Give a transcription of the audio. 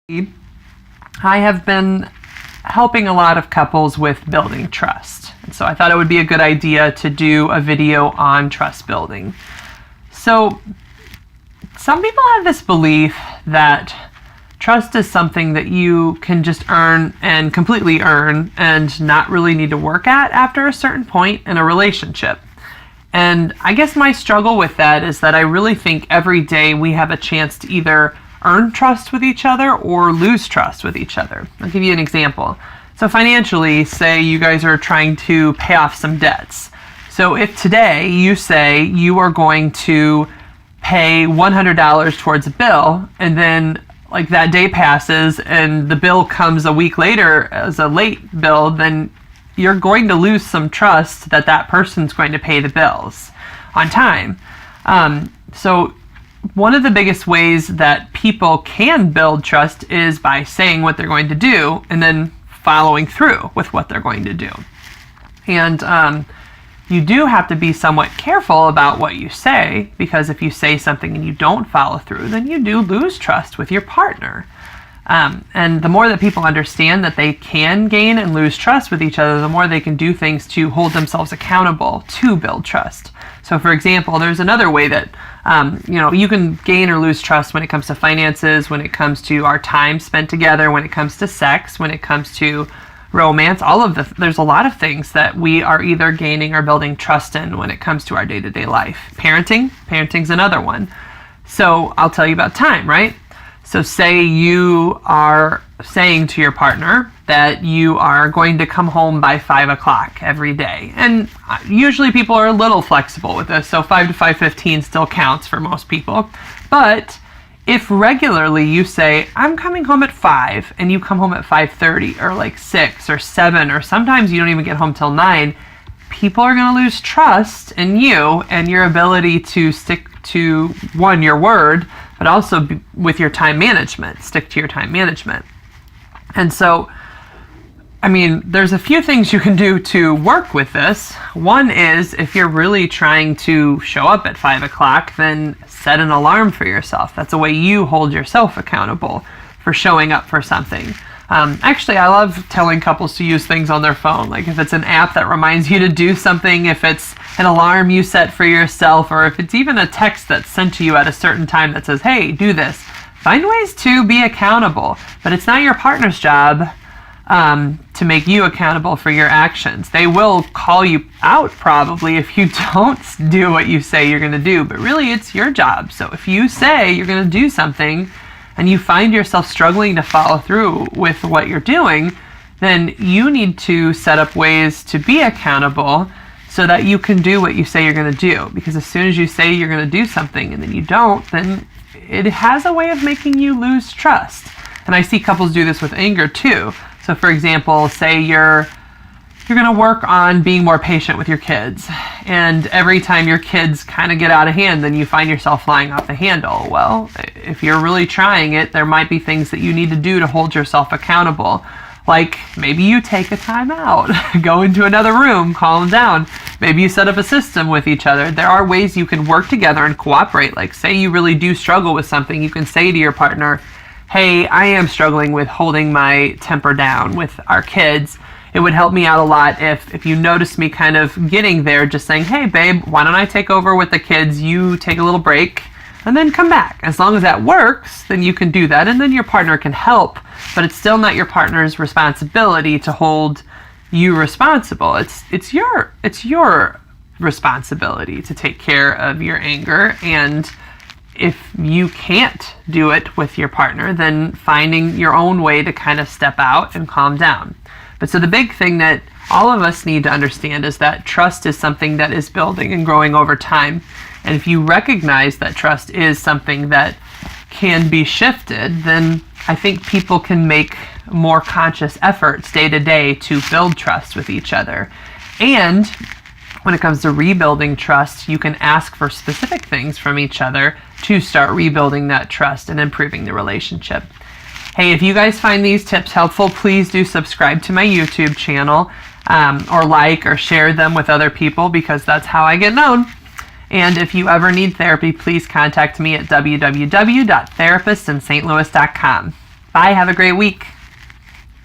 I have been helping a lot of couples with building trust. And so I thought it would be a good idea to do a video on trust building. So some people have this belief that trust is something that you can just earn and completely earn and not really need to work at after a certain point in a relationship. And I guess my struggle with that is that I really think every day we have a chance to either earn trust with each other or lose trust with each other. I'll give you an example. So financially, say you guys are trying to pay off some debts. So if today you say you are going to pay $100 towards a bill, and then like that day passes and the bill comes a week later as a late bill, then you're going to lose some trust that that person's going to pay the bills on time. So one of the biggest ways that people can build trust is by saying what they're going to do and then following through with what they're going to do. And you do have to be somewhat careful about what you say, because if you say something and you don't follow through, then you do lose trust with your partner. And the more that people understand that they can gain and lose trust with each other, the more they can do things to hold themselves accountable to build trust. So for example, there's another way that you can gain or lose trust when it comes to finances, when it comes to our time spent together, when it comes to sex, when it comes to romance, there's a lot of things that we are either gaining or building trust in when it comes to our day-to-day life. Parenting's another one. So I'll tell you about time, right? So say you are saying to your partner that you are going to come home by 5 o'clock every day. And usually people are a little flexible with this, so 5 to 5:15 still counts for most people. But if regularly you say, I'm coming home at 5, and you come home at 5:30 or like 6 or 7, or sometimes you don't even get home till 9, people are going to lose trust in you and your ability to stick to, one, your word, but also with your time management, stick to your time management. And so, there's a few things you can do to work with this. One is, if you're really trying to show up at 5 o'clock, then set an alarm for yourself. That's a way you hold yourself accountable for showing up for something. Actually, I love telling couples to use things on their phone. Like if it's an app that reminds you to do something, if it's an alarm you set for yourself, or if it's even a text that's sent to you at a certain time that says, hey, do this. Find ways to be accountable, but it's not your partner's job to make you accountable for your actions. They will call you out probably if you don't do what you say you're going to do, but really it's your job. So if you say you're going to do something and you find yourself struggling to follow through with what you're doing, then you need to set up ways to be accountable so that you can do what you say you're going to do. Because as soon as you say you're going to do something and then you don't, then it has a way of making you lose trust. And I see couples do this with anger too. So for example, say you're going to work on being more patient with your kids, and every time your kids kind of get out of hand, then you find yourself flying off the handle. Well, if you're really trying it, there might be things that you need to do to hold yourself accountable. Like maybe you take a time out, go into another room, calm down. Maybe you set up a system with each other. There are ways you can work together and cooperate. Like say you really do struggle with something, you can say to your partner, hey, I am struggling with holding my temper down with our kids. It would help me out a lot if you notice me kind of getting there, just saying, hey babe, why don't I take over with the kids, you take a little break, and then come back. As long as that works, then you can do that, and then your partner can help, but it's still not your partner's responsibility to hold you responsible. It's your responsibility to take care of your anger, and if you can't do it with your partner, then finding your own way to kind of step out and calm down. But so the big thing that all of us need to understand is that trust is something that is building and growing over time. And if you recognize that trust is something that can be shifted, then I think people can make more conscious efforts day to day to build trust with each other. And when it comes to rebuilding trust, you can ask for specific things from each other to start rebuilding that trust and improving the relationship. Hey, if you guys find these tips helpful, please do subscribe to my YouTube channel, or like or share them with other people, because that's how I get known. And if you ever need therapy, please contact me at www.therapistsinstlouis.com. Bye. Have a great week.